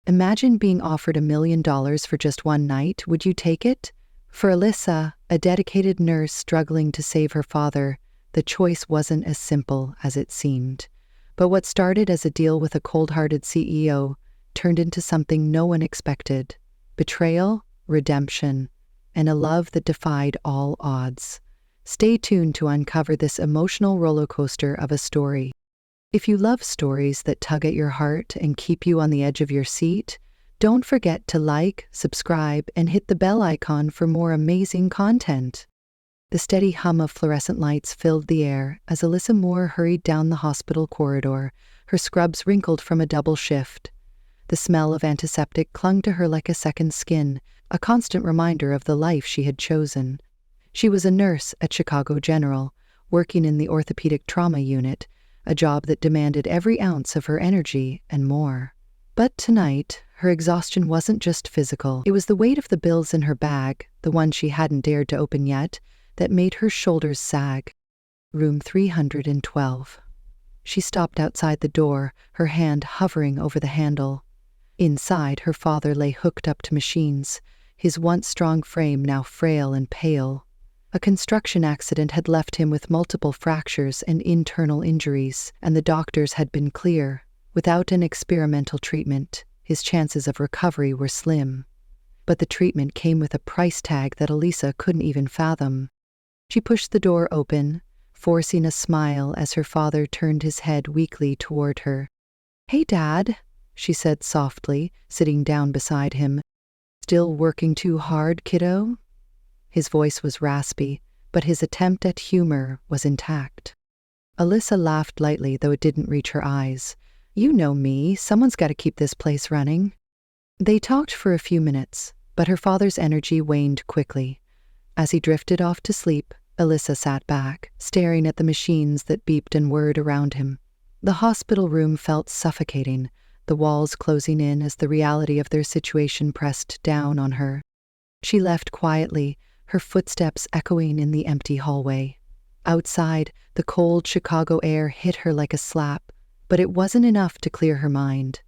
Imagine being offered $1 million for just one night. Would you take it? For Alyssa, a dedicated nurse struggling to save her father, the choice wasn't as simple as it seemed. But what started as a deal with a cold-hearted CEO turned into something no one expected: betrayal, redemption, and a love that defied all odds. Stay tuned to uncover this emotional rollercoaster of a story. If you love stories that tug at your heart and keep you on the edge of your seat, don't forget to like, subscribe, and hit the bell icon for more amazing content. The steady hum of fluorescent lights filled the air as Alyssa Moore hurried down the hospital corridor, her scrubs wrinkled from a double shift. The smell of antiseptic clung to her like a second skin, a constant reminder of the life she had chosen. She was a nurse at Chicago General, working in the orthopedic trauma unit, a job that demanded every ounce of her energy and more. But tonight, her exhaustion wasn't just physical. It was the weight of the bills in her bag, the one she hadn't dared to open yet, that made her shoulders sag. Room 312. She stopped outside the door, her hand hovering over the handle. Inside, her father lay hooked up to machines, his once strong frame now frail and pale. A construction accident had left him with multiple fractures and internal injuries, and the doctors had been clear: without an experimental treatment, his chances of recovery were slim. But the treatment came with a price tag that Alyssa couldn't even fathom. She pushed the door open, forcing a smile as her father turned his head weakly toward her. "Hey, Dad," she said softly, sitting down beside him. "Still working too hard, kiddo?" His voice was raspy, but his attempt at humor was intact. Alyssa laughed lightly, though it didn't reach her eyes. "You know me, someone's got to keep this place running." They talked for a few minutes, but her father's energy waned quickly. As he drifted off to sleep, Alyssa sat back, staring at the machines that beeped and whirred around him. The hospital room felt suffocating, the walls closing in as the reality of their situation pressed down on her. She left quietly, her footsteps echoing in the empty hallway. Outside, the cold Chicago air hit her like a slap, but it wasn't enough to clear her mind.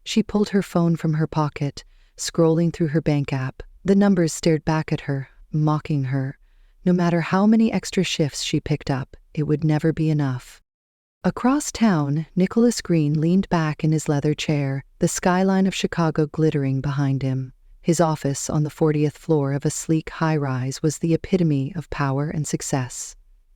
She pulled her phone from her pocket, scrolling through her bank app. The numbers stared back at her, mocking her. No matter how many extra shifts she picked up, it would never be enough. Across town, Nicholas Green leaned back in his leather chair, the skyline of Chicago glittering behind him. His office on the 40th floor of a sleek high-rise was the epitome of power and success.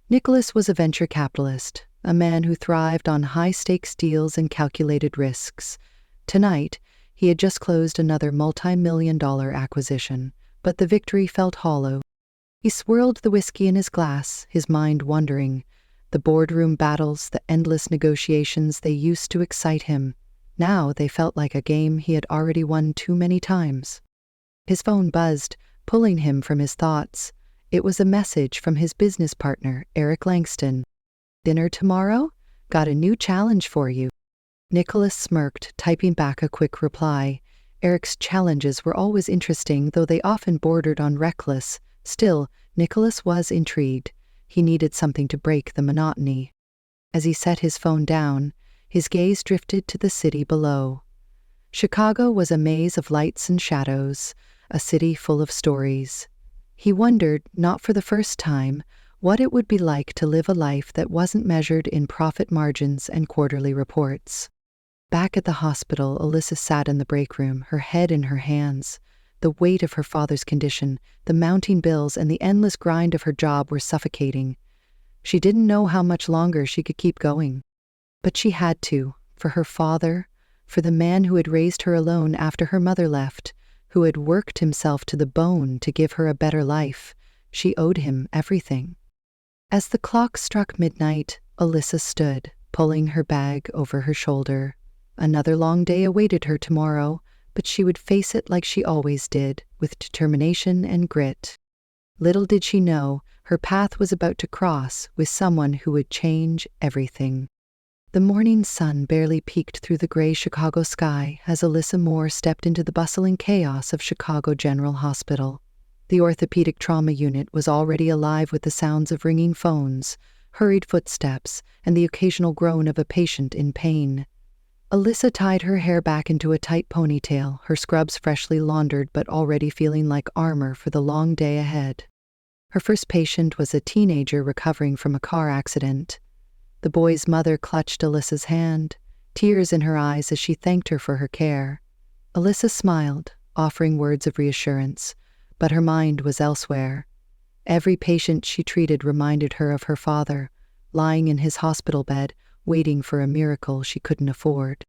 Nicholas was a venture capitalist, a man who thrived on high-stakes deals and calculated risks. Tonight, he had just closed another multi-million-dollar acquisition, but the victory felt hollow. He swirled the whiskey in his glass, his mind wandering. The boardroom battles, the endless negotiations, they used to excite him. Now they felt like a game he had already won too many times. His phone buzzed, pulling him from his thoughts. It was a message from his business partner, Eric Langston. "Dinner tomorrow? Got a new challenge for you." Nicholas smirked, typing back a quick reply. Eric's challenges were always interesting, though they often bordered on reckless. Still, Nicholas was intrigued. He needed something to break the monotony. As he set his phone down, his gaze drifted to the city below. Chicago was a maze of lights and shadows, a city full of stories. He wondered, not for the first time, what it would be like to live a life that wasn't measured in profit margins and quarterly reports. Back at the hospital, Alyssa sat in the break room, her head in her hands. The weight of her father's condition, the mounting bills, and the endless grind of her job were suffocating. She didn't know how much longer she could keep going. But she had to, for her father, for the man who had raised her alone after her mother left, who had worked himself to the bone to give her a better life. She owed him everything. As the clock struck midnight, Alyssa stood, pulling her bag over her shoulder. Another long day awaited her tomorrow, but she would face it like she always did, with determination and grit. Little did she know, her path was about to cross with someone who would change everything. The morning sun barely peeked through the gray Chicago sky as Alyssa Moore stepped into the bustling chaos of Chicago General Hospital. The orthopedic trauma unit was already alive with the sounds of ringing phones, hurried footsteps, and the occasional groan of a patient in pain. Alyssa tied her hair back into a tight ponytail, her scrubs freshly laundered but already feeling like armor for the long day ahead. Her first patient was a teenager recovering from a car accident. The boy's mother clutched Alyssa's hand, tears in her eyes as she thanked her for her care. Alyssa smiled, offering words of reassurance, but her mind was elsewhere. Every patient she treated reminded her of her father, lying in his hospital bed, waiting for a miracle she couldn't afford.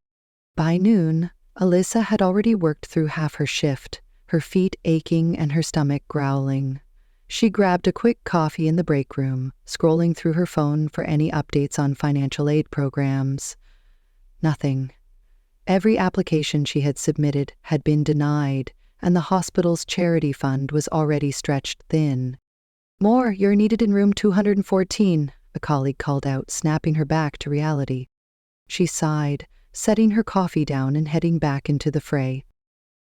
By noon, Alyssa had already worked through half her shift, her feet aching and her stomach growling. She grabbed a quick coffee in the break room, scrolling through her phone for any updates on financial aid programs. Nothing. Every application she had submitted had been denied, and the hospital's charity fund was already stretched thin. "More, you're needed in room 214, a colleague called out, snapping her back to reality. She sighed, setting her coffee down and heading back into the fray.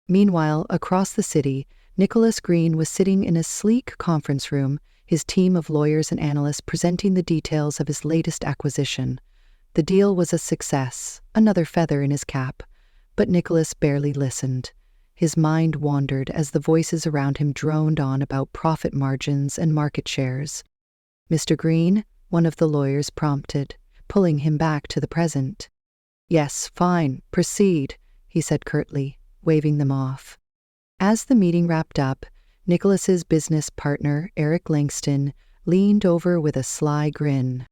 Meanwhile, across the city, Nicholas Green was sitting in a sleek conference room, his team of lawyers and analysts presenting the details of his latest acquisition. The deal was a success, another feather in his cap, but Nicholas barely listened. His mind wandered as the voices around him droned on about profit margins and market shares. "Mr. Green," one of the lawyers prompted, pulling him back to the present. "Yes, fine, proceed," he said curtly, waving them off. As the meeting wrapped up, Nicholas's business partner, Eric Langston, leaned over with a sly grin.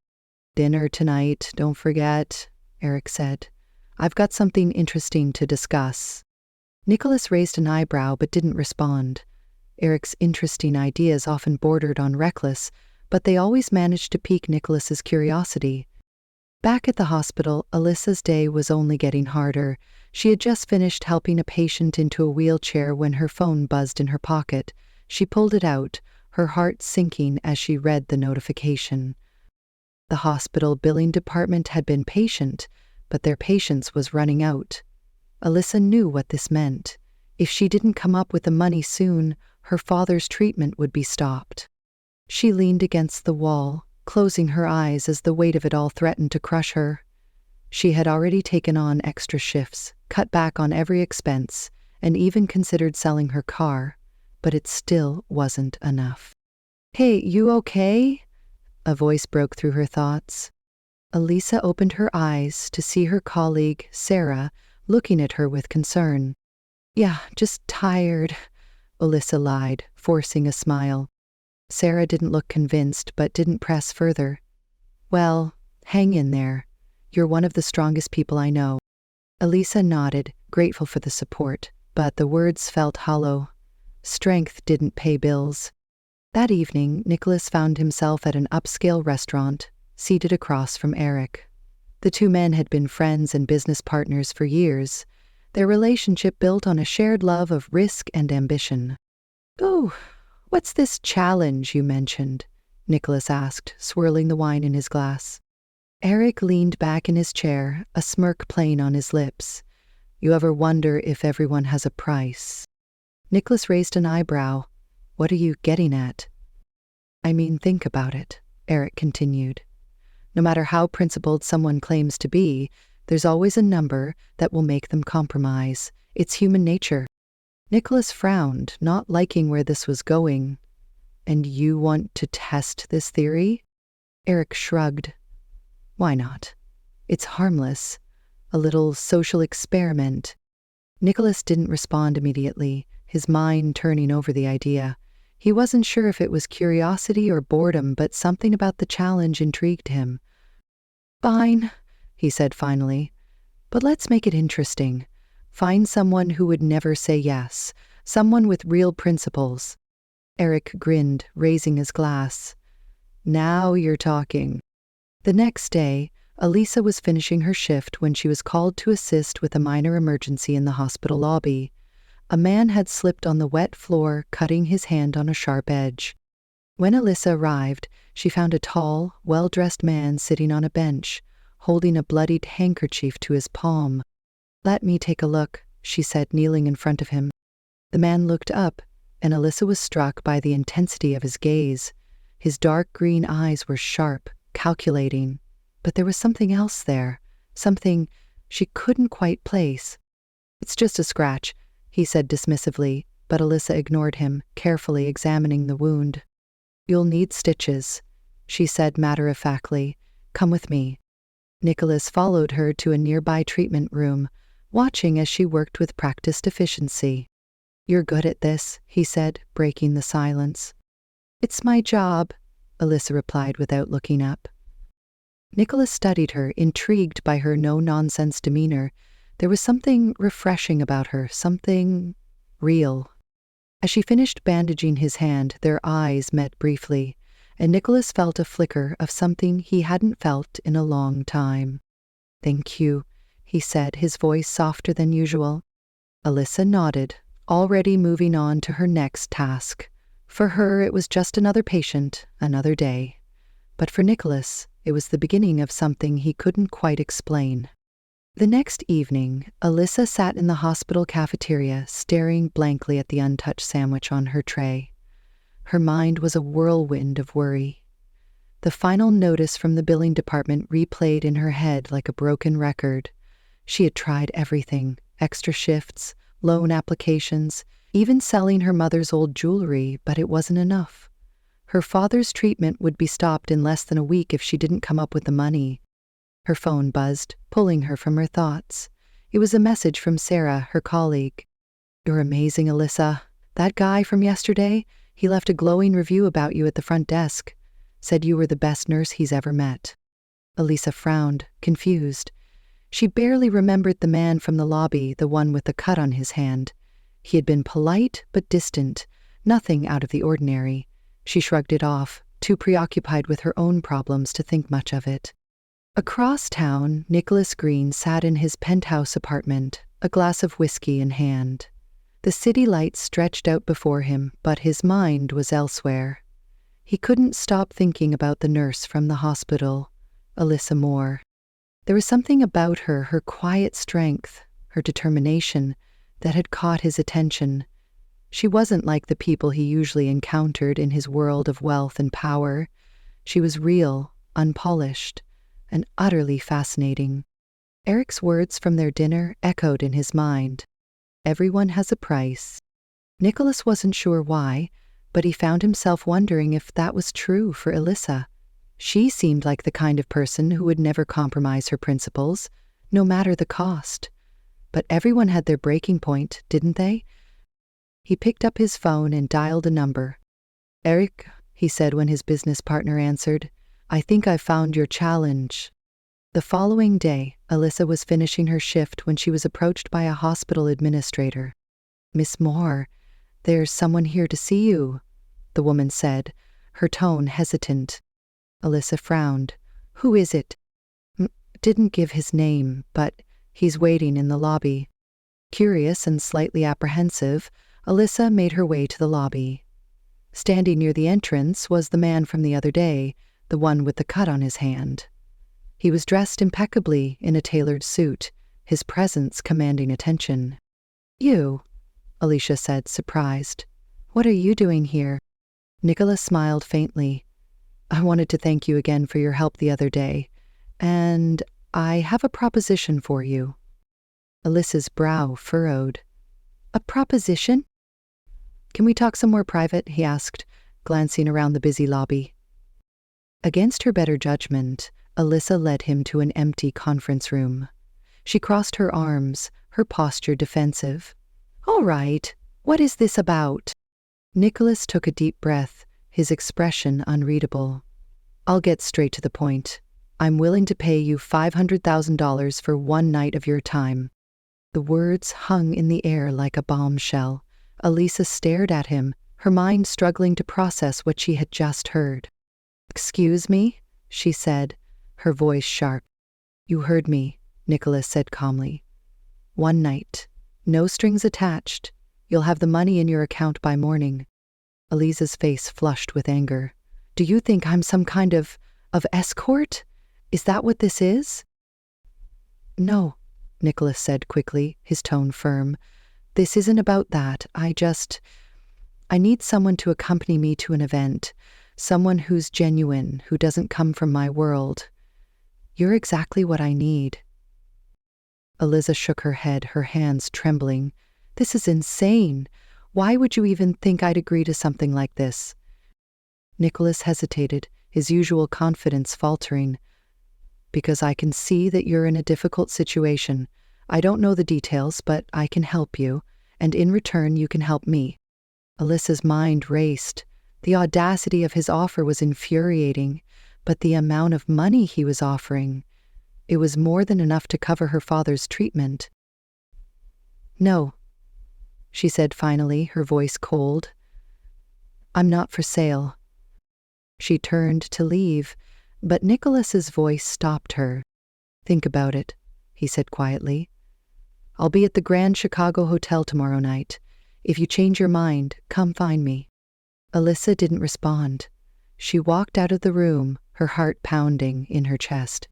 "Dinner tonight, don't forget," Eric said. "I've got something interesting to discuss." Nicholas raised an eyebrow but didn't respond. Eric's interesting ideas often bordered on reckless, but they always managed to pique Nicholas's curiosity. Back at the hospital, Alyssa's day was only getting harder. She had just finished helping a patient into a wheelchair when her phone buzzed in her pocket. She pulled it out, her heart sinking as she read the notification. The hospital billing department had been patient, but their patience was running out. Alyssa knew what this meant. If she didn't come up with the money soon, her father's treatment would be stopped. She leaned against the wall, closing her eyes as the weight of it all threatened to crush her. She had already taken on extra shifts, cut back on every expense, and even considered selling her car, but it still wasn't enough. "Hey, you okay?" A voice broke through her thoughts. Alyssa opened her eyes to see her colleague, Sarah, looking at her with concern. "Yeah, just tired," Alyssa lied, forcing a smile. Sarah didn't look convinced, but didn't press further. "Well, hang in there. You're one of the strongest people I know." Alyssa nodded, grateful for the support, but the words felt hollow. Strength didn't pay bills. That evening, Nicholas found himself at an upscale restaurant, seated across from Eric. The two men had been friends and business partners for years, their relationship built on a shared love of risk and ambition. "Oh, what's this challenge you mentioned?" Nicholas asked, swirling the wine in his glass. Eric leaned back in his chair, a smirk playing on his lips. "You ever wonder if everyone has a price?" Nicholas raised an eyebrow. "What are you getting at?" "I mean, think about it," Eric continued. "No matter how principled someone claims to be, there's always a number that will make them compromise. It's human nature." Nicholas frowned, not liking where this was going. "And you want to test this theory?" Eric shrugged. "Why not? It's harmless. A little social experiment." Nicholas didn't respond immediately, his mind turning over the idea. He wasn't sure if it was curiosity or boredom, but something about the challenge intrigued him. "Fine," he said finally. "But let's make it interesting. Find someone who would never say yes, someone with real principles." Eric grinned, raising his glass. "Now you're talking." The next day, Alyssa was finishing her shift when she was called to assist with a minor emergency in the hospital lobby. A man had slipped on the wet floor, cutting his hand on a sharp edge. When Alyssa arrived, she found a tall, well-dressed man sitting on a bench, holding a bloodied handkerchief to his palm. "Let me take a look," she said, kneeling in front of him. The man looked up, and Alyssa was struck by the intensity of his gaze. His dark green eyes were sharp, calculating, but there was something else there, something she couldn't quite place. "It's just a scratch," he said dismissively, but Alyssa ignored him, carefully examining the wound. "You'll need stitches," she said matter-of-factly. "Come with me." Nicholas followed her to a nearby treatment room, watching as she worked with practiced efficiency. "You're good at this," he said, breaking the silence. "It's my job," Alyssa replied without looking up. Nicholas studied her, intrigued by her no-nonsense demeanor. There was something refreshing about her, something real. As she finished bandaging his hand, their eyes met briefly, and Nicholas felt a flicker of something he hadn't felt in a long time. "Thank you," he said, his voice softer than usual. Alyssa nodded, already moving on to her next task. For her, it was just another patient, another day. But for Nicholas, it was the beginning of something he couldn't quite explain. The next evening, Alyssa sat in the hospital cafeteria, staring blankly at the untouched sandwich on her tray. Her mind was a whirlwind of worry. The final notice from the billing department replayed in her head like a broken record. She had tried everything: extra shifts, loan applications, even selling her mother's old jewelry, but it wasn't enough. Her father's treatment would be stopped in less than a week if she didn't come up with the money. Her phone buzzed, pulling her from her thoughts. It was a message from Sarah, her colleague. "You're amazing, Alyssa. That guy from yesterday, he left a glowing review about you at the front desk. Said you were the best nurse he's ever met." Alyssa frowned, confused. She barely remembered the man from the lobby, the one with the cut on his hand. He had been polite but distant, nothing out of the ordinary. She shrugged it off, too preoccupied with her own problems to think much of it. Across town, Nicholas Green sat in his penthouse apartment, a glass of whiskey in hand. The city lights stretched out before him, but his mind was elsewhere. He couldn't stop thinking about the nurse from the hospital, Alyssa Moore. There was something about her quiet strength, her determination, that had caught his attention. She wasn't like the people he usually encountered in his world of wealth and power. She was real, unpolished, and utterly fascinating. Eric's words from their dinner echoed in his mind. Everyone has a price. Nicholas wasn't sure why, but he found himself wondering if that was true for Alyssa. She seemed like the kind of person who would never compromise her principles, no matter the cost. But everyone had their breaking point, didn't they? He picked up his phone and dialed a number. "Eric," he said when his business partner answered, "I think I've found your challenge." The following day, Alyssa was finishing her shift when she was approached by a hospital administrator. "Miss Moore, there's someone here to see you," the woman said, her tone hesitant. Alyssa frowned. "Who is it?" Didn't give his name, but he's waiting in the lobby." Curious and slightly apprehensive, Alyssa made her way to the lobby. Standing near the entrance was the man from the other day, the one with the cut on his hand. He was dressed impeccably in a tailored suit, his presence commanding attention. "You?" Alicia said, surprised. "What are you doing here?" Nicholas smiled faintly. "I wanted to thank you again for your help the other day, and I have a proposition for you." Alyssa's brow furrowed. "A proposition?" "Can we talk somewhere private?" he asked, glancing around the busy lobby. Against her better judgment, Alyssa led him to an empty conference room. She crossed her arms, her posture defensive. "All right, what is this about?" Nicholas took a deep breath, his expression unreadable. "I'll get straight to the point. I'm willing to pay you $500,000 for one night of your time." The words hung in the air like a bombshell. Alyssa stared at him, her mind struggling to process what she had just heard. "Excuse me?" she said, her voice sharp. "You heard me," Nicholas said calmly. "One night. No strings attached. You'll have the money in your account by morning." Alyssa's face flushed with anger. "Do you think I'm some kind of escort? Is that what this is?" "No," Nicholas said quickly, his tone firm. "This isn't about that. I need someone to accompany me to an event. Someone who's genuine, who doesn't come from my world. You're exactly what I need." Eliza shook her head, her hands trembling. This is insane. Why would you even think I'd agree to something like this? Nicholas hesitated, his usual confidence faltering. Because I can see that you're in a difficult situation. I don't know the details, but I can help you, and in return you can help me. Alyssa's mind raced. The audacity of his offer was infuriating, but the amount of money he was offering, it was more than enough to cover her father's treatment. No, she said finally, her voice cold. I'm not for sale. She turned to leave, but Nicholas's voice stopped her. Think about it, he said quietly. I'll be at the Grand Chicago Hotel tomorrow night. If you change your mind, come find me. Alyssa didn't respond. She walked out of the room, her heart pounding in her chest.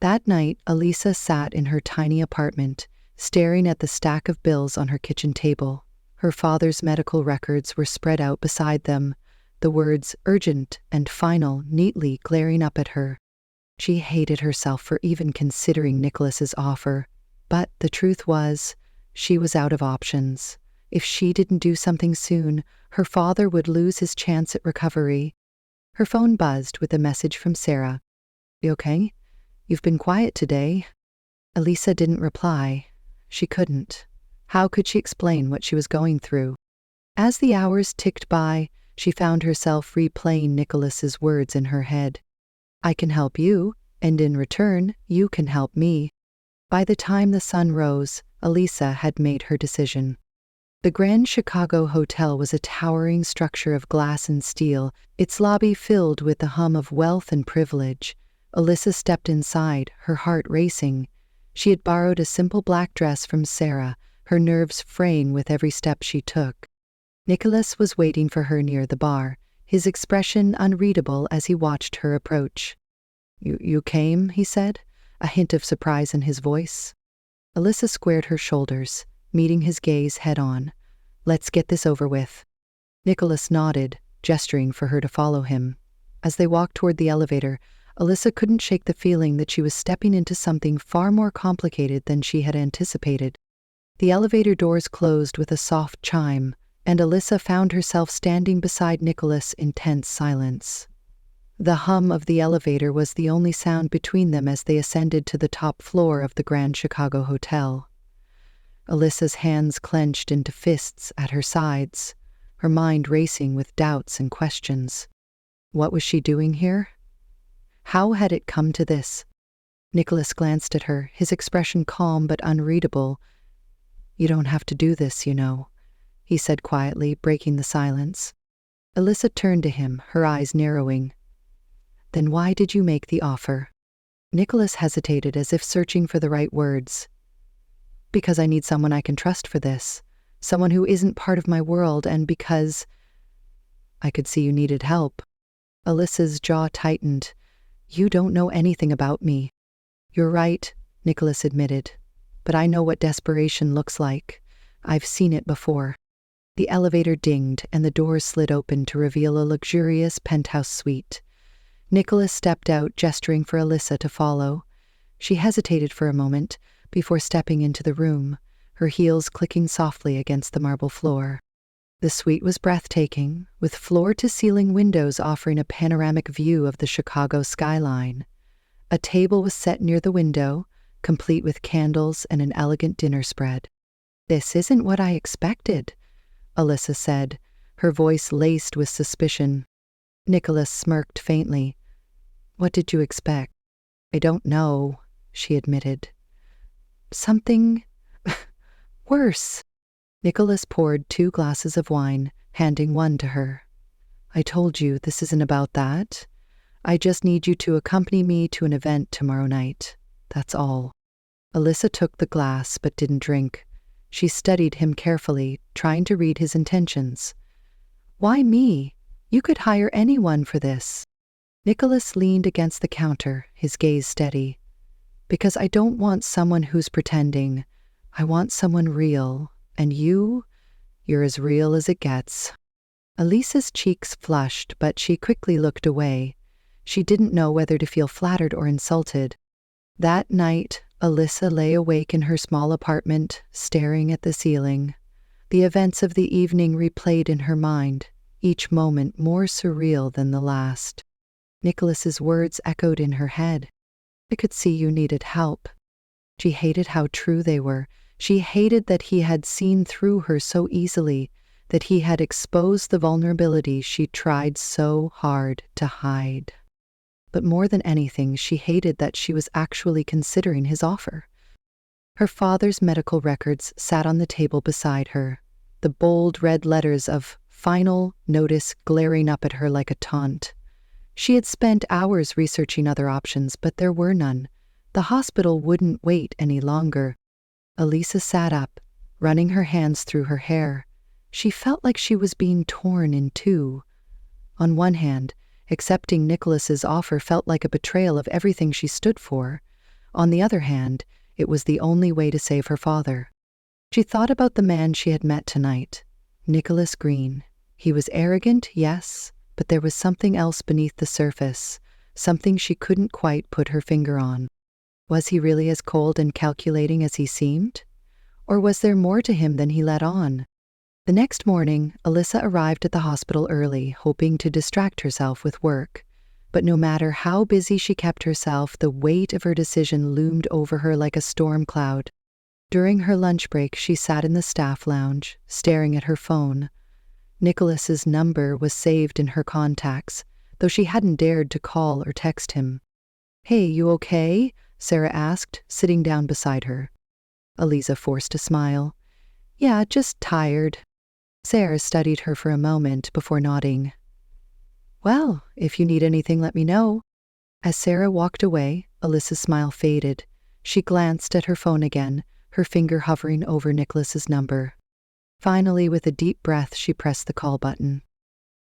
That night, Elisa sat in her tiny apartment, staring at the stack of bills on her kitchen table. Her father's medical records were spread out beside them, the words urgent and final neatly glaring up at her. She hated herself for even considering Nicholas's offer, but the truth was, she was out of options. If she didn't do something soon, her father would lose his chance at recovery. Her phone buzzed with a message from Sarah. You okay? You've been quiet today. Elisa didn't reply. She couldn't. How could she explain what she was going through? As the hours ticked by, she found herself replaying Nicholas's words in her head. I can help you, and in return, you can help me. By the time the sun rose, Elisa had made her decision. The Grand Chicago Hotel was a towering structure of glass and steel, its lobby filled with the hum of wealth and privilege. Elisa stepped inside, her heart racing. She had borrowed a simple black dress from Sarah, her nerves fraying with every step she took. Nicholas was waiting for her near the bar, his expression unreadable as he watched her approach. You came, he said, a hint of surprise in his voice. Elisa squared her shoulders, meeting his gaze head-on. Let's get this over with. Nicholas nodded, gesturing for her to follow him. As they walked toward the elevator, Elisa couldn't shake the feeling that she was stepping into something far more complicated than she had anticipated. The elevator doors closed with a soft chime, and Elisa found herself standing beside Nicholas in tense silence. The hum of the elevator was the only sound between them as they ascended to the top floor of the Grand Chicago Hotel. Elisa's hands clenched into fists at her sides, her mind racing with doubts and questions. What was she doing here? How had it come to this? Nicholas glanced at her, his expression calm but unreadable. You don't have to do this, you know, he said quietly, breaking the silence. Elisa turned to him, her eyes narrowing. Then why did you make the offer? Nicholas hesitated as if searching for the right words. Because I need someone I can trust for this, someone who isn't part of my world, and because I could see you needed help. Elisa's jaw tightened. You don't know anything about me. You're right, Nicholas admitted, but I know what desperation looks like. I've seen it before. The elevator dinged and the doors slid open to reveal a luxurious penthouse suite. Nicholas stepped out, gesturing for Elisa to follow. She hesitated for a moment before stepping into the room, her heels clicking softly against the marble floor. The suite was breathtaking, with floor-to-ceiling windows offering a panoramic view of the Chicago skyline. A table was set near the window, complete with candles and an elegant dinner spread. This isn't what I expected, Elisa said, her voice laced with suspicion. Nicholas smirked faintly. What did you expect? I don't know, she admitted. Something worse. Nicholas poured 2 glasses of wine, handing one to her. I told you this isn't about that. I just need you to accompany me to an event tomorrow night. That's all. Elisa took the glass but didn't drink. She studied him carefully, trying to read his intentions. Why me? You could hire anyone for this. Nicholas leaned against the counter, his gaze steady. Because I don't want someone who's pretending. I want someone real. And you're as real as it gets. Elisa's cheeks flushed, but she quickly looked away. She didn't know whether to feel flattered or insulted. That night, Alyssa lay awake in her small apartment, staring at the ceiling. The events of the evening replayed in her mind, each moment more surreal than the last. Nicholas's words echoed in her head. "I could see you needed help." She hated how true they were. She hated that he had seen through her so easily, that he had exposed the vulnerability she tried so hard to hide. But more than anything, she hated that she was actually considering his offer. Her father's medical records sat on the table beside her, the bold red letters of "Final Notice" glaring up at her like a taunt. She had spent hours researching other options, but there were none. The hospital wouldn't wait any longer. Elisa sat up, running her hands through her hair. She felt like she was being torn in two. On one hand, accepting Nicholas's offer felt like a betrayal of everything she stood for. On the other hand, it was the only way to save her father. She thought about the man she had met tonight, Nicholas Green. He was arrogant, yes, but there was something else beneath the surface, something she couldn't quite put her finger on. Was he really as cold and calculating as he seemed? Or was there more to him than he let on? The next morning, Alyssa arrived at the hospital early, hoping to distract herself with work. But no matter how busy she kept herself, the weight of her decision loomed over her like a storm cloud. During her lunch break, she sat in the staff lounge, staring at her phone. Nicholas's number was saved in her contacts, though she hadn't dared to call or text him. "Hey, you okay?" Sarah asked, sitting down beside her. Elisa forced a smile. "Yeah, just tired." Sarah studied her for a moment before nodding. "Well, if you need anything, let me know." As Sarah walked away, Alyssa's smile faded. She glanced at her phone again, her finger hovering over Nicholas's number. Finally, with a deep breath, she pressed the call button.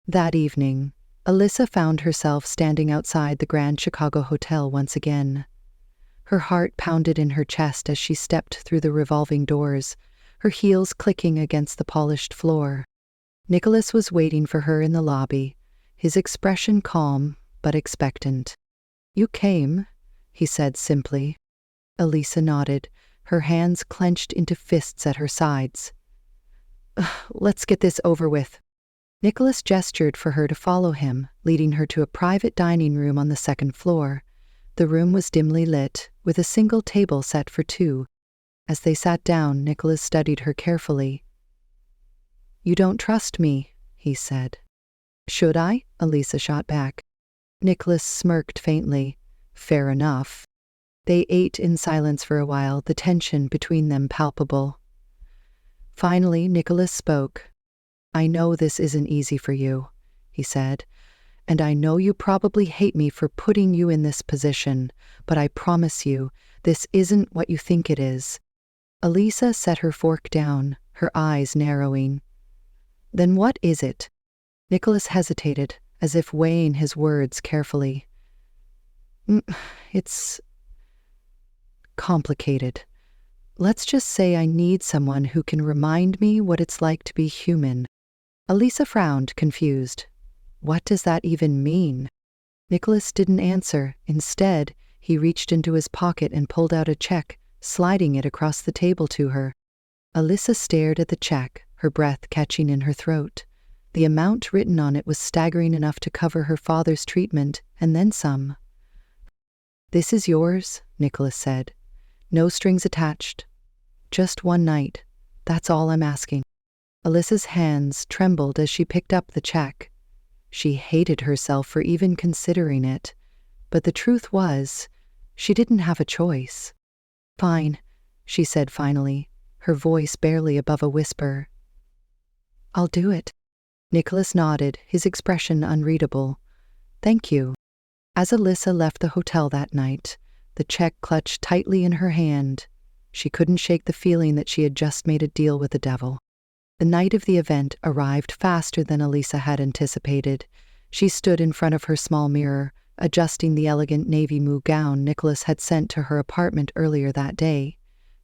That evening, Alyssa found herself standing outside the Grand Chicago Hotel once again. Her heart pounded in her chest as she stepped through the revolving doors, her heels clicking against the polished floor. Nicholas was waiting for her in the lobby, his expression calm but expectant. "You came," he said simply. Elisa nodded, her hands clenched into fists at her sides. "Let's get this over with." Nicholas gestured for her to follow him, leading her to a private dining room on the second floor. The room was dimly lit, with a single table set for two. As they sat down, Nicholas studied her carefully. "You don't trust me," he said. "Should I?" Elisa shot back. Nicholas smirked faintly. "Fair enough." They ate in silence for a while, the tension between them palpable. Finally, Nicholas spoke. "I know this isn't easy for you," he said, "and I know you probably hate me for putting you in this position, but I promise you, this isn't what you think it is." Elisa set her fork down, her eyes narrowing. "Then what is it?" Nicholas hesitated, as if weighing his words carefully. It's complicated. Let's just say I need someone who can remind me what it's like to be human." Elisa frowned, confused. What does that even mean? Nicholas didn't answer. Instead, he reached into his pocket and pulled out a check, sliding it across the table to her. Alyssa stared at the check, her breath catching in her throat. The amount written on it was staggering enough to cover her father's treatment, and then some. "This is yours," Nicholas said. "No strings attached. Just one night. That's all I'm asking." Alyssa's hands trembled as she picked up the check. She hated herself for even considering it, but the truth was, she didn't have a choice. "Fine," she said finally, her voice barely above a whisper. "I'll do it." Nicholas nodded, his expression unreadable. "Thank you." As Alyssa left the hotel that night, the check clutched tightly in her hand. She couldn't shake the feeling that she had just made a deal with the devil. The night of the event arrived faster than Elisa had anticipated. She stood in front of her small mirror, adjusting the elegant navy blue gown Nicholas had sent to her apartment earlier that day.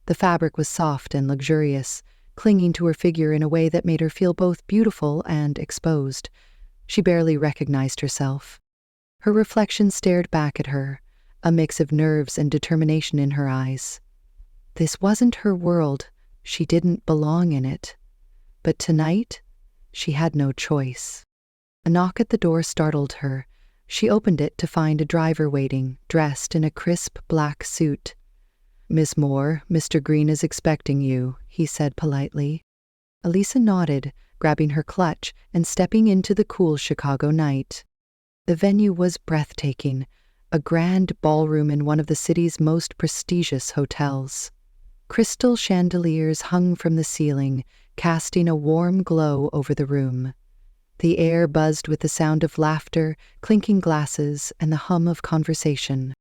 The fabric was soft and luxurious, clinging to her figure in a way that made her feel both beautiful and exposed. She barely recognized herself. Her reflection stared back at her, a mix of nerves and determination in her eyes. This wasn't her world. She didn't belong in it. But tonight, she had no choice. A knock at the door startled her. She opened it to find a driver waiting, dressed in a crisp black suit. "Miss Moore, Mr. Green is expecting you," he said politely. Elisa nodded, grabbing her clutch and stepping into the cool Chicago night. The venue was breathtaking, a grand ballroom in one of the city's most prestigious hotels. Crystal chandeliers hung from the ceiling, casting a warm glow over the room. The air buzzed with the sound of laughter, clinking glasses, and the hum of conversation.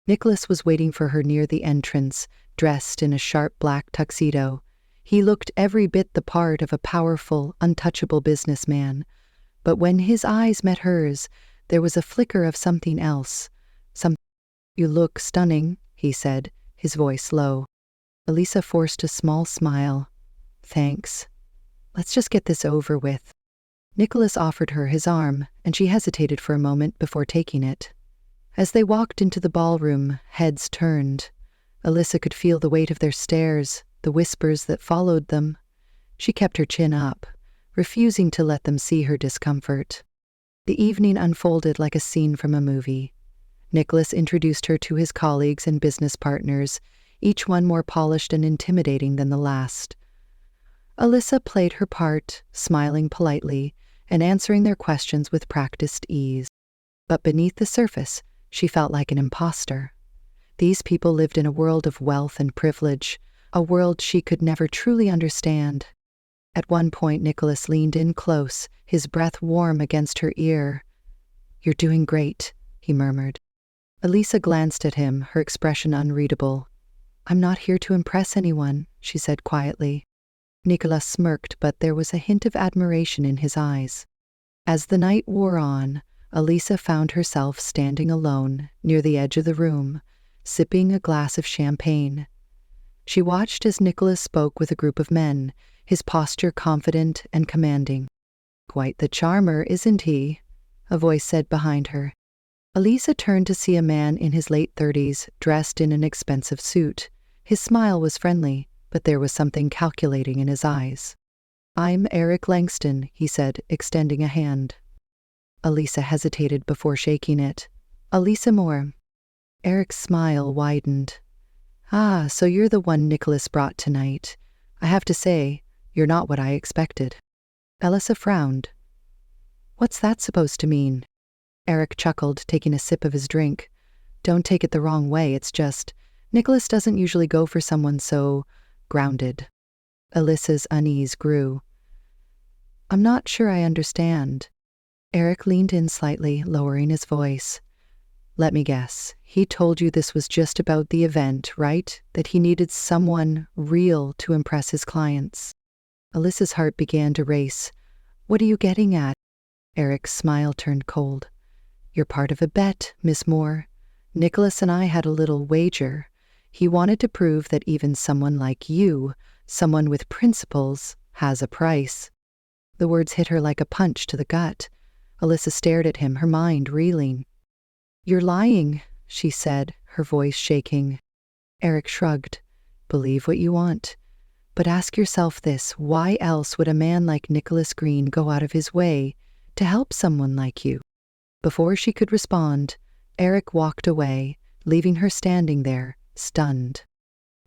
Nicholas was waiting for her near the entrance, dressed in a sharp black tuxedo. He looked every bit the part of a powerful, untouchable businessman. But when his eyes met hers, there was a flicker of something else. "You look stunning," he said, his voice low. Elisa forced a small smile. "Thanks. Let's just get this over with." Nicholas offered her his arm, and she hesitated for a moment before taking it. As they walked into the ballroom, heads turned. Elisa could feel the weight of their stares, the whispers that followed them. She kept her chin up, refusing to let them see her discomfort. The evening unfolded like a scene from a movie. Nicholas introduced her to his colleagues and business partners, each one more polished and intimidating than the last. Elisa played her part, smiling politely and answering their questions with practiced ease. But beneath the surface, she felt like an imposter. These people lived in a world of wealth and privilege, a world she could never truly understand. At one point, Nicholas leaned in close, his breath warm against her ear. "You're doing great," he murmured. Elisa glanced at him, her expression unreadable. "I'm not here to impress anyone," she said quietly. Nicholas smirked, but there was a hint of admiration in his eyes. As the night wore on, Elisa found herself standing alone near the edge of the room, sipping a glass of champagne. She watched as Nicholas spoke with a group of men, his posture confident and commanding. "Quite the charmer, isn't he?" a voice said behind her. Elisa turned to see a man in his late 30s, dressed in an expensive suit. His smile was friendly, but there was something calculating in his eyes. "I'm Eric Langston," he said, extending a hand. Elisa hesitated before shaking it. "Elisa Moore." Eric's smile widened. "Ah, so you're the one Nicholas brought tonight. I have to say, you're not what I expected." Elisa frowned. "What's that supposed to mean?" Eric chuckled, taking a sip of his drink. "Don't take it the wrong way, it's just, Nicholas doesn't usually go for someone so grounded." Elisa's unease grew. "I'm not sure I understand." Eric leaned in slightly, lowering his voice. "Let me guess. He told you this was just about the event, right? That he needed someone real to impress his clients." Elisa's heart began to race. "What are you getting at?" Eric's smile turned cold. "You're part of a bet, Miss Moore. Nicholas and I had a little wager. He wanted to prove that even someone like you, someone with principles, has a price." The words hit her like a punch to the gut. Elisa stared at him, her mind reeling. "You're lying," she said, her voice shaking. Eric shrugged. "Believe what you want. But ask yourself this, why else would a man like Nicholas Green go out of his way to help someone like you?" Before she could respond, Eric walked away, leaving her standing there, stunned.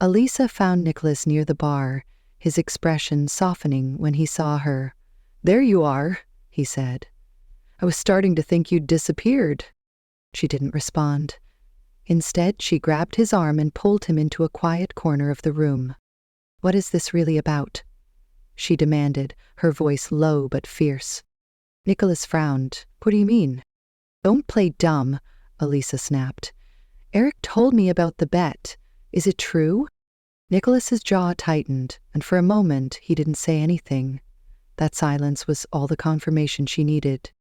Elisa found Nicholas near the bar, his expression softening when he saw her. "There you are," he said. "I was starting to think you'd disappeared." She didn't respond. Instead, she grabbed his arm and pulled him into a quiet corner of the room. "What is this really about?" she demanded, her voice low but fierce. Nicholas frowned. "What do you mean?" "Don't play dumb," Elisa snapped. "Eric told me about the bet. Is it true?" Nicholas's jaw tightened, and for a moment he didn't say anything. That silence was all the confirmation she needed.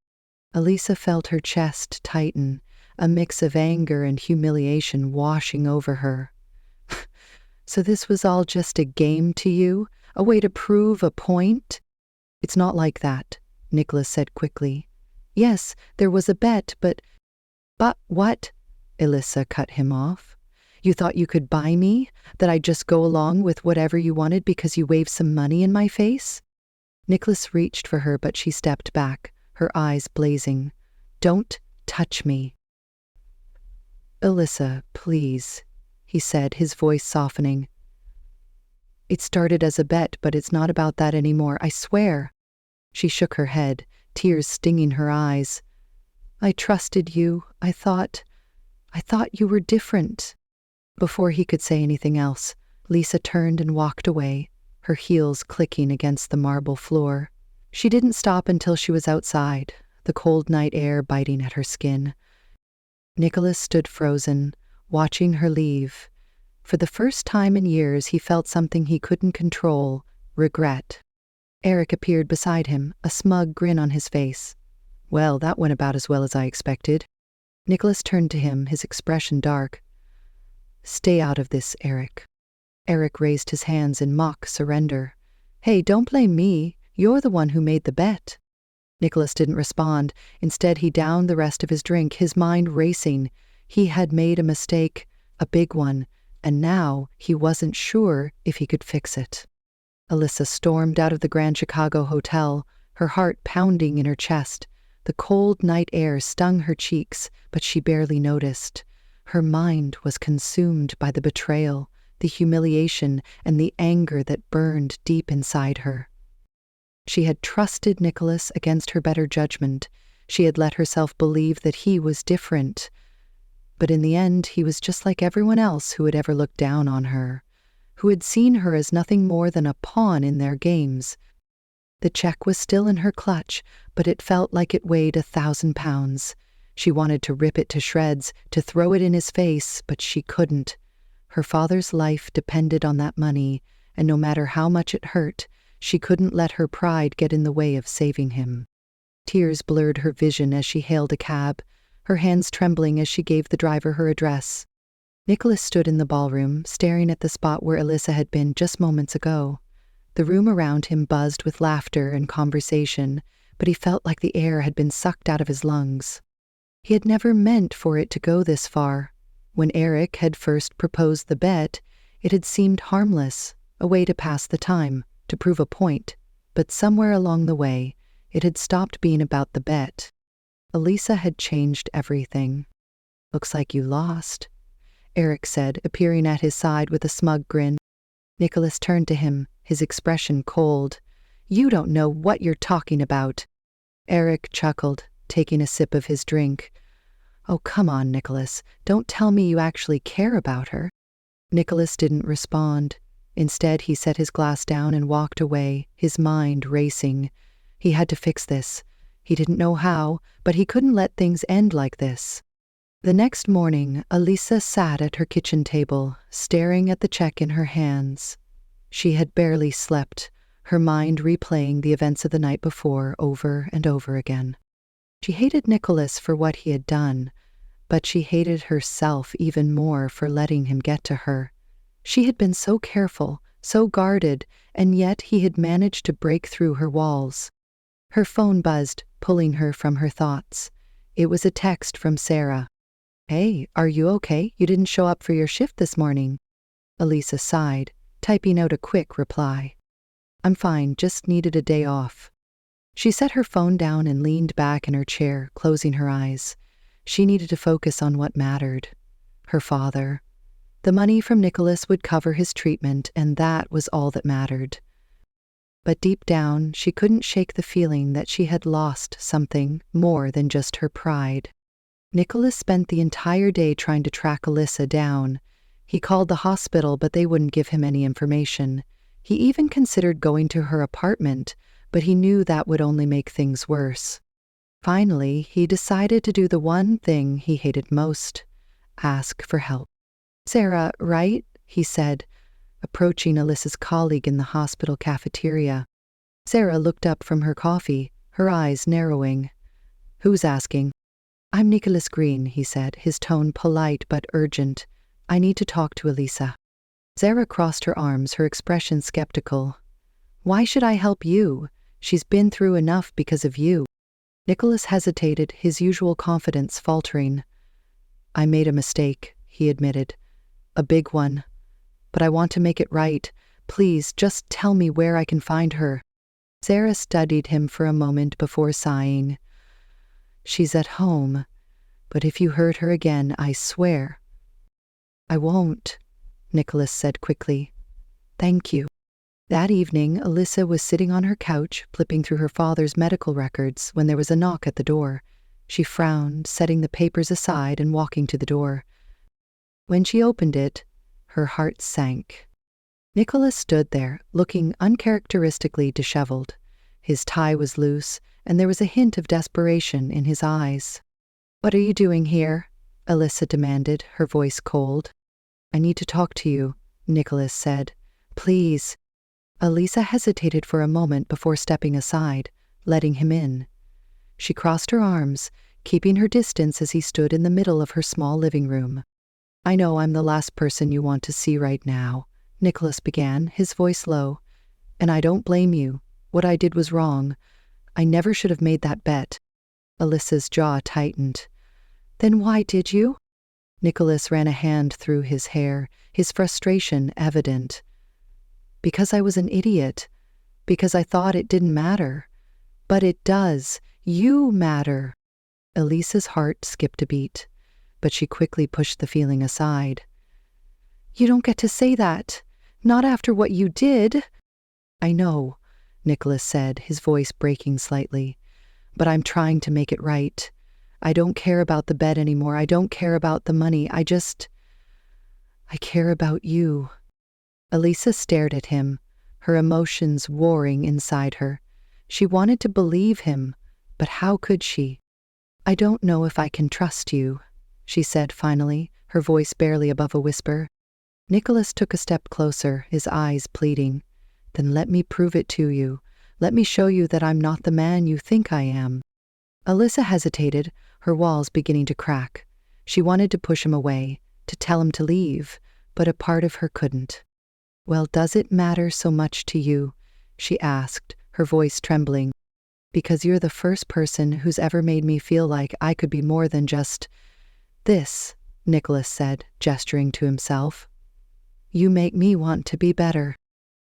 Elisa felt her chest tighten, a mix of anger and humiliation washing over her. "So this was all just a game to you? A way to prove a point?" "It's not like that," Nicholas said quickly. "Yes, there was a bet, but..." "But what?" Elisa cut him off. You thought you could buy me? That I'd just go along with whatever you wanted because you waved some money in my face?" Nicholas reached for her, but she stepped back, her eyes blazing. "Don't touch me." "Alyssa, please," he said, his voice softening. "It started as a bet, but it's not about that anymore, I swear." She shook her head, tears stinging her eyes. "I trusted you. I thought you were different." Before he could say anything else, Lisa turned and walked away, her heels clicking against the marble floor. She didn't stop until she was outside, the cold night air biting at her skin. Nicholas stood frozen, watching her leave. For the first time in years, he felt something he couldn't control: regret. Eric appeared beside him, a smug grin on his face. "Well, that went about as well as I expected." Nicholas turned to him, his expression dark. "Stay out of this, Eric." Eric raised his hands in mock surrender. "Hey, don't blame me. You're the one who made the bet." Nicholas didn't respond. Instead, he downed the rest of his drink, his mind racing. He had made a mistake, a big one, and now he wasn't sure if he could fix it. Alyssa stormed out of the Grand Chicago Hotel, her heart pounding in her chest. The cold night air stung her cheeks, but she barely noticed. Her mind was consumed by the betrayal, the humiliation, and the anger that burned deep inside her. She had trusted Nicholas against her better judgment. She had let herself believe that he was different. But in the end, he was just like everyone else who had ever looked down on her, who had seen her as nothing more than a pawn in their games. The check was still in her clutch, but it felt like it weighed 1,000 pounds. She wanted to rip it to shreds, to throw it in his face, but she couldn't. Her father's life depended on that money, and no matter how much it hurt, she couldn't let her pride get in the way of saving him. Tears blurred her vision as she hailed a cab, her hands trembling as she gave the driver her address. Nicholas stood in the ballroom, staring at the spot where Alyssa had been just moments ago. The room around him buzzed with laughter and conversation, but he felt like the air had been sucked out of his lungs. He had never meant for it to go this far. When Eric had first proposed the bet, it had seemed harmless, a way to pass the time, to prove a point. But somewhere along the way, it had stopped being about the bet. Alyssa had changed everything. "Looks like you lost," Eric said, appearing at his side with a smug grin. Nicholas turned to him, his expression cold. "You don't know what you're talking about." Eric chuckled, taking a sip of his drink. "Oh, come on, Nicholas. Don't tell me you actually care about her." Nicholas didn't respond. Instead, he set his glass down and walked away, his mind racing. He had to fix this. He didn't know how, but he couldn't let things end like this. The next morning, Alyssa sat at her kitchen table, staring at the check in her hands. She had barely slept, her mind replaying the events of the night before over and over again. She hated Nicholas for what he had done, but she hated herself even more for letting him get to her. She had been so careful, so guarded, and yet he had managed to break through her walls. Her phone buzzed, pulling her from her thoughts. It was a text from Sarah. "Hey, are you okay? You didn't show up for your shift this morning." Alyssa sighed, typing out a quick reply. "I'm fine, just needed a day off." She set her phone down and leaned back in her chair, closing her eyes. She needed to focus on what mattered. Her father. The money from Nicholas would cover his treatment, and that was all that mattered. But deep down, she couldn't shake the feeling that she had lost something more than just her pride. Nicholas spent the entire day trying to track Alyssa down. He called the hospital, but they wouldn't give him any information. He even considered going to her apartment, but he knew that would only make things worse. Finally, he decided to do the one thing he hated most: ask for help. "Sarah, right?" he said, approaching Alyssa's colleague in the hospital cafeteria. Sarah looked up from her coffee, her eyes narrowing. "Who's asking?" "I'm Nicholas Green," he said, his tone polite but urgent. "I need to talk to Alyssa." Sarah crossed her arms, her expression skeptical. "Why should I help you? She's been through enough because of you." Nicholas hesitated, his usual confidence faltering. "I made a mistake," he admitted. A big one. But I want to make it right. Please, just tell me where I can find her." Sarah studied him for a moment before sighing. "She's at home, but if you hurt her again, I swear—" "I won't," Nicholas said quickly. "Thank you." That evening, Alyssa was sitting on her couch, flipping through her father's medical records, when there was a knock at the door. She frowned, setting the papers aside and walking to the door. When she opened it, her heart sank. Nicholas stood there, looking uncharacteristically disheveled. His tie was loose, and there was a hint of desperation in his eyes. "What are you doing here?" Alyssa demanded, her voice cold. "I need to talk to you," Nicholas said. "Please." Alyssa hesitated for a moment before stepping aside, letting him in. She crossed her arms, keeping her distance as he stood in the middle of her small living room. "I know I'm the last person you want to see right now," Nicholas began, his voice low. "And I don't blame you. What I did was wrong. I never should have made that bet." Alyssa's jaw tightened. "Then why did you?" Nicholas ran a hand through his hair, his frustration evident. "Because I was an idiot. Because I thought it didn't matter. But it does. You matter." Elisa's heart skipped a beat, but she quickly pushed the feeling aside. "You don't get to say that. Not after what you did." "I know," Nicholas said, his voice breaking slightly. "But I'm trying to make it right. I don't care about the bet anymore. I don't care about the money. I care about you." Elisa stared at him, her emotions warring inside her. She wanted to believe him, but how could she? "I don't know if I can trust you," she said finally, her voice barely above a whisper. Nicholas took a step closer, his eyes pleading. "Then let me prove it to you. Let me show you that I'm not the man you think I am." Alyssa hesitated, her walls beginning to crack. She wanted to push him away, to tell him to leave, but a part of her couldn't. "Well, does it matter so much to you?" she asked, her voice trembling. "Because you're the first person who's ever made me feel like I could be more than just this," Nicholas said, gesturing to himself. "You make me want to be better."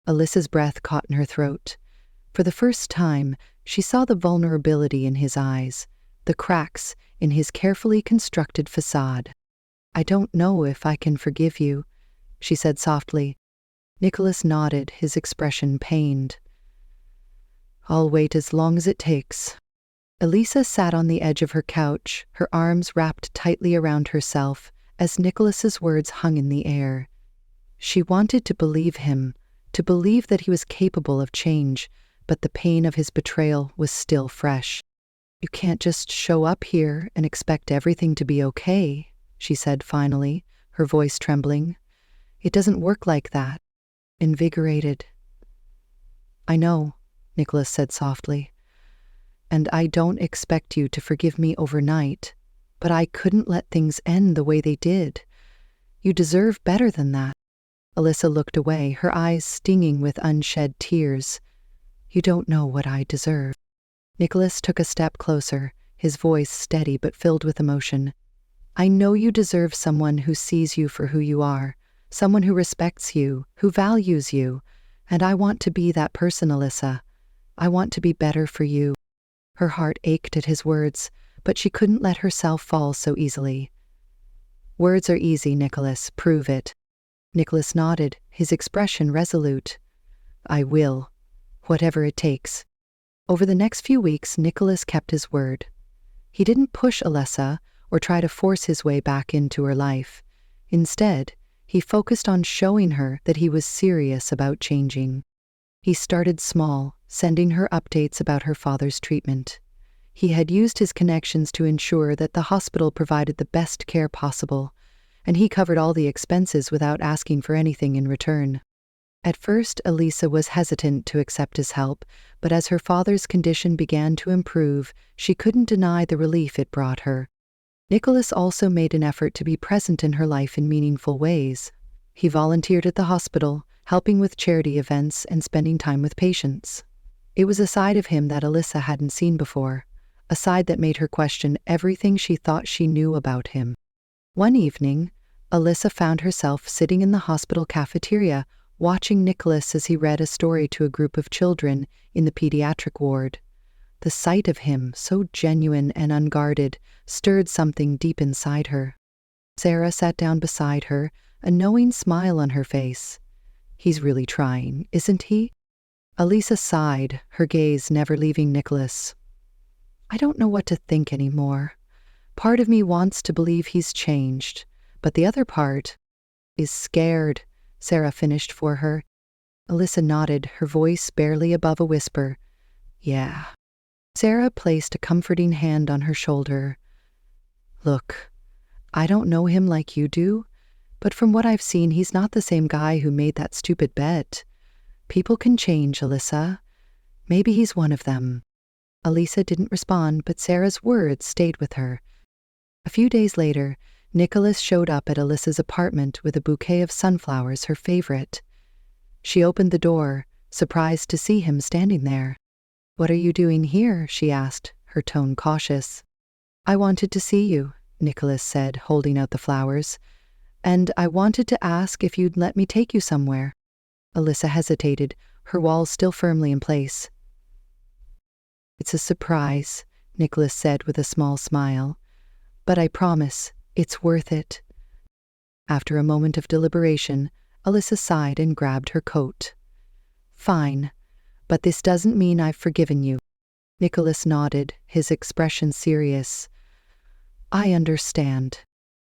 Alyssa's breath caught in her throat. For the first time, she saw the vulnerability in his eyes, the cracks in his carefully constructed facade. "I don't know if I can forgive you," she said softly. Nicholas nodded, his expression pained. "I'll wait as long as it takes." Elisa sat on the edge of her couch, her arms wrapped tightly around herself, as Nicholas's words hung in the air. She wanted to believe him, to believe that he was capable of change, but the pain of his betrayal was still fresh. "You can't just show up here and expect everything to be okay," she said finally, her voice trembling. "It doesn't work like that." Invigorated. "I know," Nicholas said softly. "And I don't expect you to forgive me overnight, but I couldn't let things end the way they did. You deserve better than that." Alyssa looked away, her eyes stinging with unshed tears. "You don't know what I deserve." Nicholas took a step closer, his voice steady but filled with emotion. "I know you deserve someone who sees you for who you are, someone who respects you, who values you, and I want to be that person, Alyssa. I want to be better for you." Her heart ached at his words, but she couldn't let herself fall so easily. "Words are easy, Nicholas, prove it." Nicholas nodded, his expression resolute. "I will, whatever it takes." Over the next few weeks, Nicholas kept his word. He didn't push Alyssa or try to force his way back into her life. Instead, he focused on showing her that he was serious about changing. He started small, sending her updates about her father's treatment. He had used his connections to ensure that the hospital provided the best care possible, and he covered all the expenses without asking for anything in return. At first, Elisa was hesitant to accept his help, but as her father's condition began to improve, she couldn't deny the relief it brought her. Nicholas also made an effort to be present in her life in meaningful ways. He volunteered at the hospital, helping with charity events and spending time with patients. It was a side of him that Alyssa hadn't seen before, a side that made her question everything she thought she knew about him. One evening, Alyssa found herself sitting in the hospital cafeteria, watching Nicholas as he read a story to a group of children in the pediatric ward. The sight of him, so genuine and unguarded, stirred something deep inside her. Sarah sat down beside her, a knowing smile on her face. "He's really trying, isn't he?" Elisa sighed, her gaze never leaving Nicholas. "I don't know what to think anymore. Part of me wants to believe he's changed, but the other part is scared," Sarah finished for her. Alyssa nodded, her voice barely above a whisper. "Yeah." Sarah placed a comforting hand on her shoulder. "Look, I don't know him like you do, but from what I've seen, he's not the same guy who made that stupid bet. People can change, Alyssa. Maybe he's one of them." Alyssa didn't respond, but Sarah's words stayed with her. A few days later, Nicholas showed up at Alyssa's apartment with a bouquet of sunflowers, her favorite. She opened the door, surprised to see him standing there. "What are you doing here?" she asked, her tone cautious. "I wanted to see you," Nicholas said, holding out the flowers. "And I wanted to ask if you'd let me take you somewhere." Alyssa hesitated, her walls still firmly in place. "It's a surprise," Nicholas said with a small smile. "But I promise, it's worth it." After a moment of deliberation, Alyssa sighed and grabbed her coat. "Fine, but this doesn't mean I've forgiven you." Nicholas nodded, his expression serious. "I understand."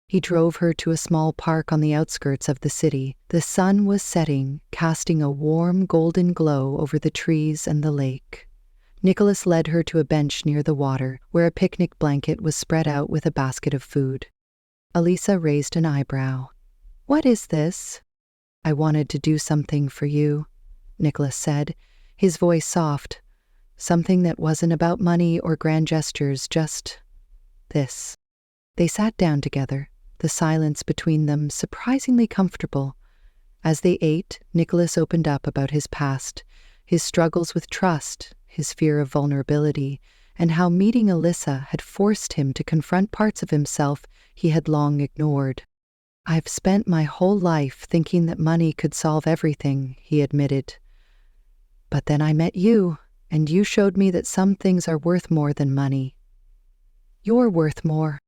He drove her to a small park on the outskirts of the city. The sun was setting, casting a warm golden glow over the trees and the lake. Nicholas led her to a bench near the water, where a picnic blanket was spread out with a basket of food. Alyssa raised an eyebrow. "What is this?" "I wanted to do something for you," Nicholas said, his voice soft. "Something that wasn't about money or grand gestures, just this." They sat down together, the silence between them surprisingly comfortable. As they ate, Nicholas opened up about his past, his struggles with trust, his fear of vulnerability, and how meeting Alyssa had forced him to confront parts of himself he had long ignored. "I've spent my whole life thinking that money could solve everything," he admitted. "But then I met you, and you showed me that some things are worth more than money." "You're worth more."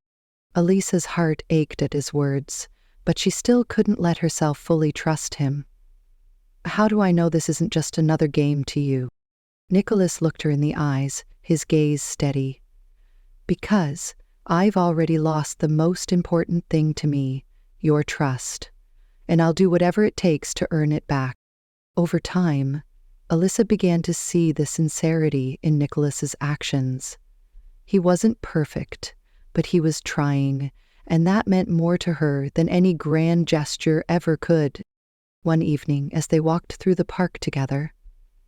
Alyssa's heart ached at his words, but she still couldn't let herself fully trust him. "How do I know this isn't just another game to you?" Nicholas looked her in the eyes, his gaze steady. "Because I've already lost the most important thing to me, your trust, and I'll do whatever it takes to earn it back." Over time, Alyssa began to see the sincerity in Nicholas's actions. He wasn't perfect, but he was trying, and that meant more to her than any grand gesture ever could. One evening, as they walked through the park together,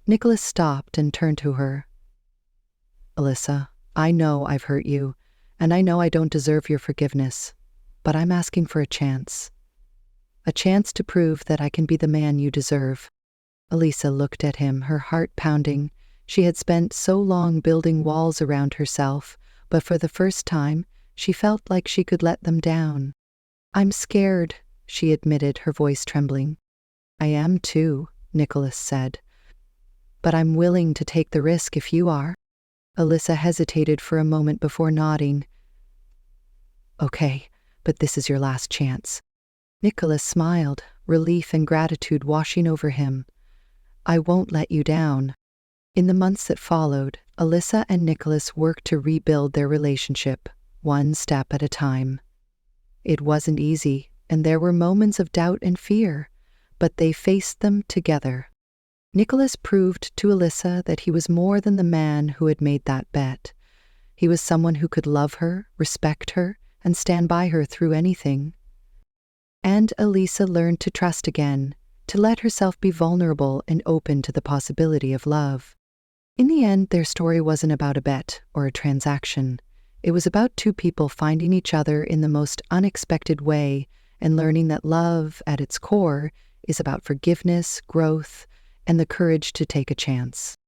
Nicholas stopped and turned to her. "Alyssa, I know I've hurt you, and I know I don't deserve your forgiveness, but I'm asking for a chance. A chance to prove that I can be the man you deserve." Alyssa looked at him, her heart pounding. She had spent so long building walls around herself, but for the first time, she felt like she could let them down. "I'm scared," she admitted, her voice trembling. "I am too," Nicholas said. "But I'm willing to take the risk if you are." Alyssa hesitated for a moment before nodding. "Okay, but this is your last chance." Nicholas smiled, relief and gratitude washing over him. "I won't let you down." In the months that followed, Alyssa and Nicholas worked to rebuild their relationship, one step at a time. It wasn't easy, and there were moments of doubt and fear, but they faced them together. Nicholas proved to Alyssa that he was more than the man who had made that bet. He was someone who could love her, respect her, and stand by her through anything. And Alyssa learned to trust again, to let herself be vulnerable and open to the possibility of love. In the end, their story wasn't about a bet or a transaction. It was about two people finding each other in the most unexpected way and learning that love, at its core, is about forgiveness, growth, and the courage to take a chance.